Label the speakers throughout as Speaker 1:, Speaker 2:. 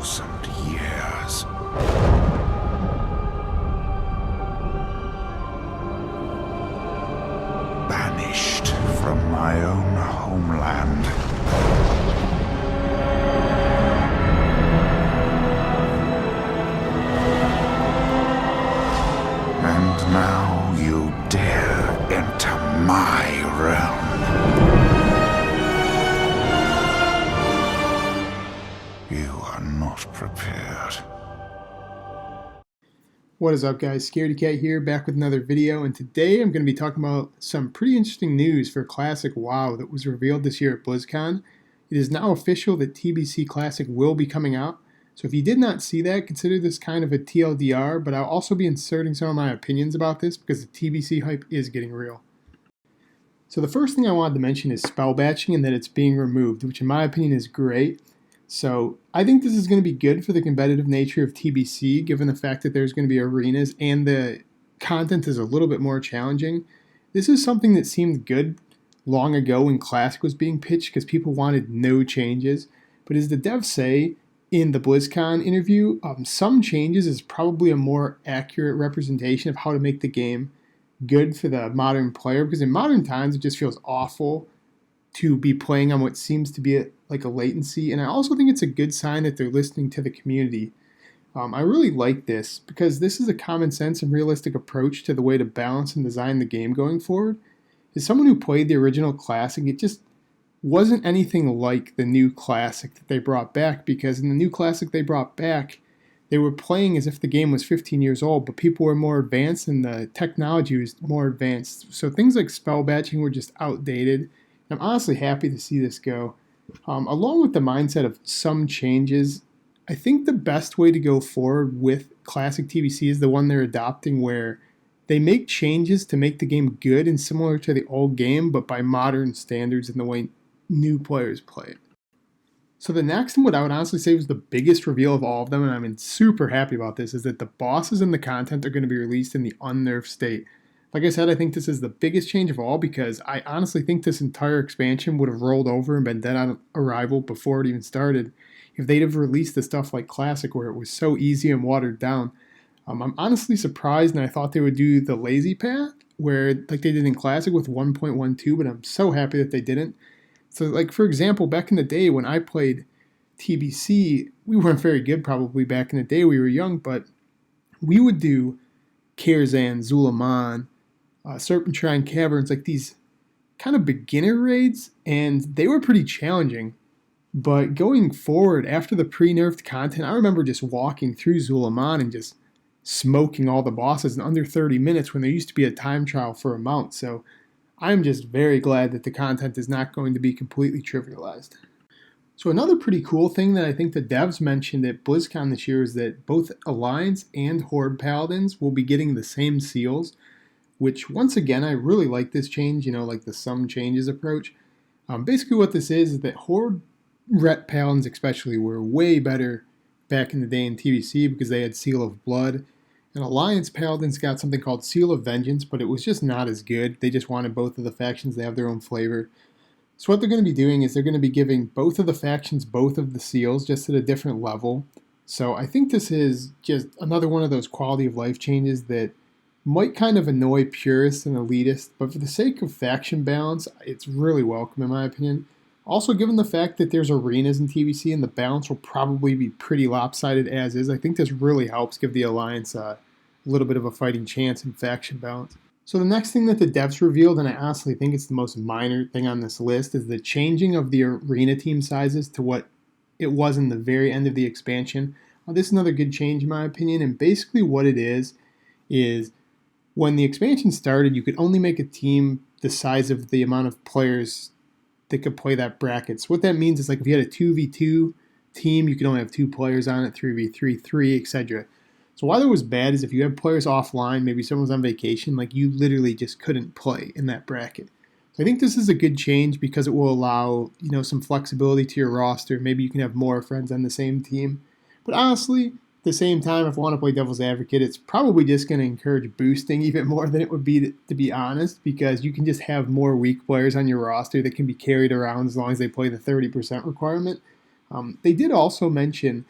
Speaker 1: 1,000 years. Banished from my own homeland. And now you dare enter my realm. You are not prepared.
Speaker 2: What is up, guys? Scaredy Cat here, back with another video, and today I'm going to be talking about some pretty interesting news for Classic WoW that was revealed this year at BlizzCon. It is now official that TBC Classic will be coming out, so if you did not see that, consider this kind of a TLDR, but I'll also be inserting some of my opinions about this because the TBC hype is getting real. So the first thing I wanted to mention is Spellbatching and that it's being removed, which in my opinion is great. So I think this is going to be good for the competitive nature of TBC, given the fact that there's going to be arenas and the content is a little bit more challenging. This is something that seemed good long ago when Classic was being pitched because people wanted no changes. But as the devs say in the BlizzCon interview, some changes is probably a more accurate representation of how to make the game good for the modern player, because in modern times it just feels awful to be playing on what seems to be like a latency, and I also think it's a good sign that they're listening to the community. I really like this because this is a common sense and realistic approach to the way to balance and design the game going forward. As someone who played the original Classic, it just wasn't anything like the new Classic that they brought back, because in the new Classic they brought back, they were playing as if the game was 15 years old, but people were more advanced and the technology was more advanced. So things like spellbatching were just outdated. I'm honestly happy to see this go. Along with the mindset of some changes, I think the best way to go forward with Classic TBC is the one they're adopting, where they make changes to make the game good and similar to the old game, but by modern standards and the way new players play it. So the next, and what I would honestly say was the biggest reveal of all of them, and I'm super happy about this, is that the bosses and the content are going to be released in the unnerfed state. Like I said, I think this is the biggest change of all, because I honestly think this entire expansion would have rolled over and been dead on arrival before it even started if they'd have released the stuff like Classic, where it was so easy and watered down. I'm honestly surprised, and I thought they would do the lazy path, where like they did in Classic with 1.12, but I'm so happy that they didn't. So like, for example, back in the day when I played TBC, we weren't very good probably back in the day. We were young, but we would do Karazhan, Zulaman, Serpentine Caverns, like these kind of beginner raids, and they were pretty challenging. But going forward, after the pre-nerfed content, I remember just walking through Zulaman and just smoking all the bosses in under 30 minutes when there used to be a time trial for a mount. So I'm just very glad that the content is not going to be completely trivialized. So another pretty cool thing that I think the devs mentioned at BlizzCon this year is that both Alliance and Horde Paladins will be getting the same seals, which once again, I really like this change, like the some changes approach. Basically what this is that Horde Ret Paladins especially were way better back in the day in TBC because they had Seal of Blood. And Alliance Paladins got something called Seal of Vengeance, but it was just not as good. They just wanted both of the factions to have their own flavor. So what they're going to be doing is they're going to be giving both of the factions both of the seals, just at a different level. So I think this is just another one of those quality of life changes that might kind of annoy purists and elitists, but for the sake of faction balance, it's really welcome in my opinion. Also, given the fact that there's arenas in TBC and the balance will probably be pretty lopsided as is, I think this really helps give the Alliance a little bit of a fighting chance in faction balance. So the next thing that the devs revealed, and I honestly think it's the most minor thing on this list, is the changing of the arena team sizes to what it was in the very end of the expansion. This is another good change in my opinion, and basically what it is when the expansion started, you could only make a team the size of the amount of players that could play that bracket. So what that means is, like, if you had a 2v2 team, you could only have 2 players on it, 3v3, 3, etc. So why that was bad is if you had players offline, maybe someone was on vacation, like you literally just couldn't play in that bracket. So I think this is a good change because it will allow, some flexibility to your roster. Maybe you can have more friends on the same team. But honestly, at the same time, if I want to play devil's advocate, it's probably just going to encourage boosting even more than it would be, to be honest, because you can just have more weak players on your roster that can be carried around as long as they play the 30% requirement. They did also mention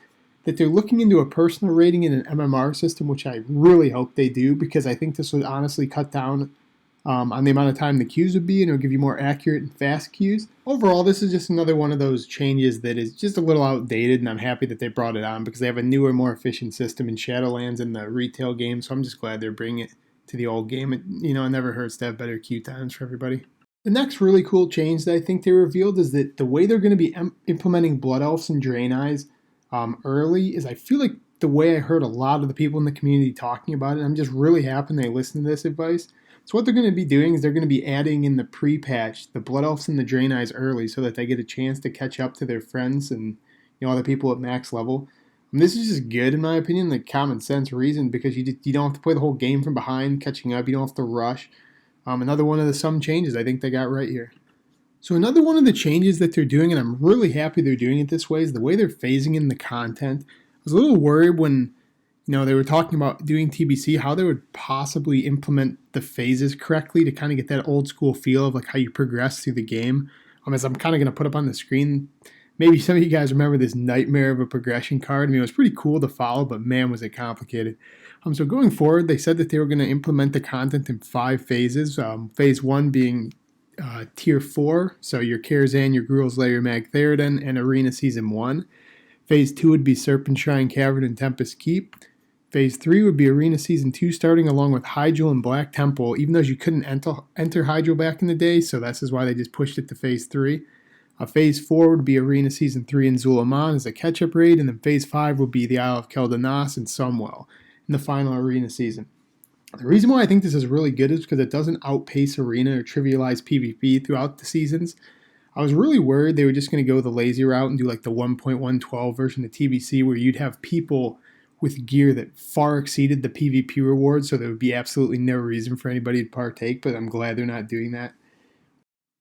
Speaker 2: that they're looking into a personal rating in an MMR system, which I really hope they do, because I think this would honestly cut down on the amount of time the queues would be, and it'll give you more accurate and fast queues. Overall, this is just another one of those changes that is just a little outdated, and I'm happy that they brought it on because they have a newer, more efficient system in Shadowlands and the retail game, so I'm just glad they're bringing it to the old game. It never hurts to have better queue times for everybody. The next really cool change that I think they revealed is that the way they're going to be implementing Blood Elves and Drain Eyes early is, I feel like, the way I heard a lot of the people in the community talking about it. I'm just really happy they listened to this advice. So what they're going to be doing is they're going to be adding in the pre-patch the Blood Elves and the Drain Eyes early so that they get a chance to catch up to their friends and other people at max level. And this is just good in my opinion, like common sense reason, because you don't have to play the whole game from behind, catching up. You don't have to rush. Another one of the some changes I think they got right here. So another one of the changes that they're doing, and I'm really happy they're doing it this way, is the way they're phasing in the content. I was a little worried when they were talking about doing TBC, how they would possibly implement the phases correctly to kind of get that old school feel of like how you progress through the game. As I'm kind of going to put up on the screen, maybe some of you guys remember this nightmare of a progression card. It was pretty cool to follow, but man, was it complicated. So going forward, they said that they were going to implement the content in 5 phases. Phase 1 being Tier 4, so your Karazhan, your Gruul's Lair, your Mag Theoden, and Arena Season 1. Phase 2 would be Serpent Shrine Cavern and Tempest Keep. Phase 3 would be Arena Season 2 starting along with Hyjal and Black Temple, even though you couldn't enter Hyjal back in the day, so this is why they just pushed it to Phase 3. Phase 4 would be Arena Season 3 in Zulaman as a catch-up raid, and then Phase 5 would be the Isle of Keldanas and Sumwell in the final Arena Season. The reason why I think this is really good is because it doesn't outpace Arena or trivialize PvP throughout the seasons. I was really worried they were just going to go the lazy route and do like the 1.112 version of TBC where you'd have people with gear that far exceeded the PvP rewards, so there would be absolutely no reason for anybody to partake, but I'm glad they're not doing that.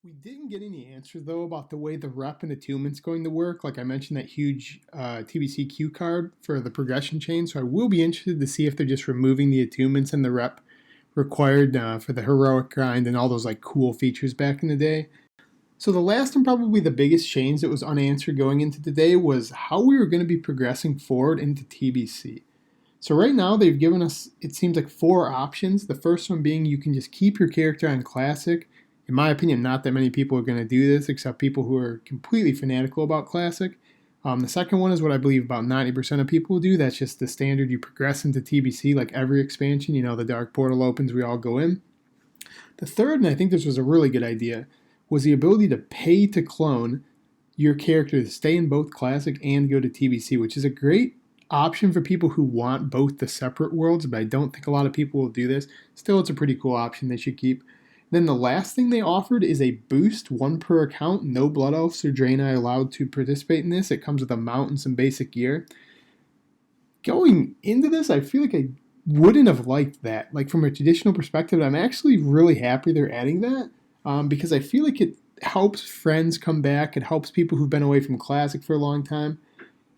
Speaker 2: We didn't get any answers, though, about the way the rep and attunement's going to work. Like I mentioned, that huge TBC queue card for the progression chain, so I will be interested to see if they're just removing the attunements and the rep required for the heroic grind and all those like cool features back in the day. So the last and probably the biggest change that was unanswered going into today was how we were going to be progressing forward into TBC. So right now they've given us, it seems like 4 options. The first one being you can just keep your character on Classic. In my opinion, not that many people are going to do this except people who are completely fanatical about Classic. The second one is what I believe about 90% of people will do. That's just the standard. You progress into TBC like every expansion. The Dark Portal opens, we all go in. The third, and I think this was a really good idea, was the ability to pay to clone your character to stay in both Classic and go to TBC, which is a great option for people who want both the separate worlds, but I don't think a lot of people will do this. Still, it's a pretty cool option they should keep. Then the last thing they offered is a boost, 1 per account. No Blood Elves or Drain Eye allowed to participate in this. It comes with a mount and some basic gear. Going into this, I feel like I wouldn't have liked that. Like from a traditional perspective, I'm actually really happy they're adding that. Because I feel like it helps friends come back. It helps people who've been away from Classic for a long time.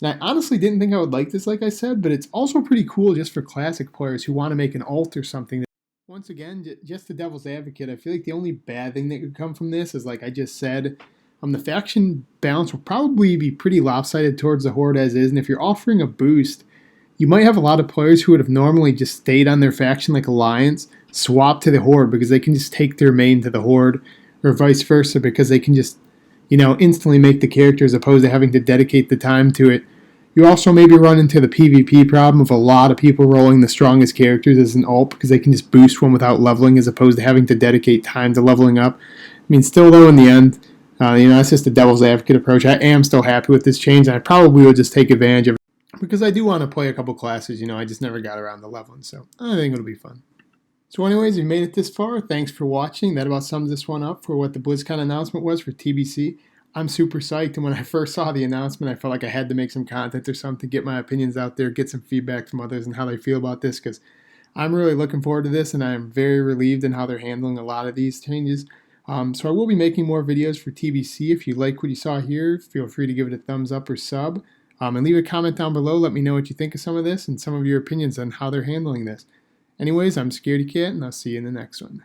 Speaker 2: And I honestly didn't think I would like this, like I said, but it's also pretty cool just for Classic players who want to make an alt or something. Once again, just the devil's advocate, I feel like the only bad thing that could come from this is, like I just said, the faction balance will probably be pretty lopsided towards the Horde as is, and if you're offering a boost, you might have a lot of players who would have normally just stayed on their faction like Alliance, swap to the Horde because they can just take their main to the Horde, or vice versa because they can just, instantly make the character as opposed to having to dedicate the time to it. You also maybe run into the PvP problem of a lot of people rolling the strongest characters as an ult because they can just boost one without leveling as opposed to having to dedicate time to leveling up. Still though, in the end, that's just the devil's advocate approach. I am still happy with this change, and I probably will just take advantage of it because I do want to play a couple classes. I just never got around to leveling, so I think it'll be fun. So anyways, if you made it this far, thanks for watching. That about sums this one up for what the BlizzCon announcement was for TBC. I'm super psyched, and when I first saw the announcement, I felt like I had to make some content or something, get my opinions out there, get some feedback from others and how they feel about this, because I'm really looking forward to this, and I'm very relieved in how they're handling a lot of these changes. So I will be making more videos for TBC. If you like what you saw here, feel free to give it a thumbs up or sub, and leave a comment down below. Let me know what you think of some of this and some of your opinions on how they're handling this. Anyways, I'm Scaredy Cat, and I'll see you in the next one.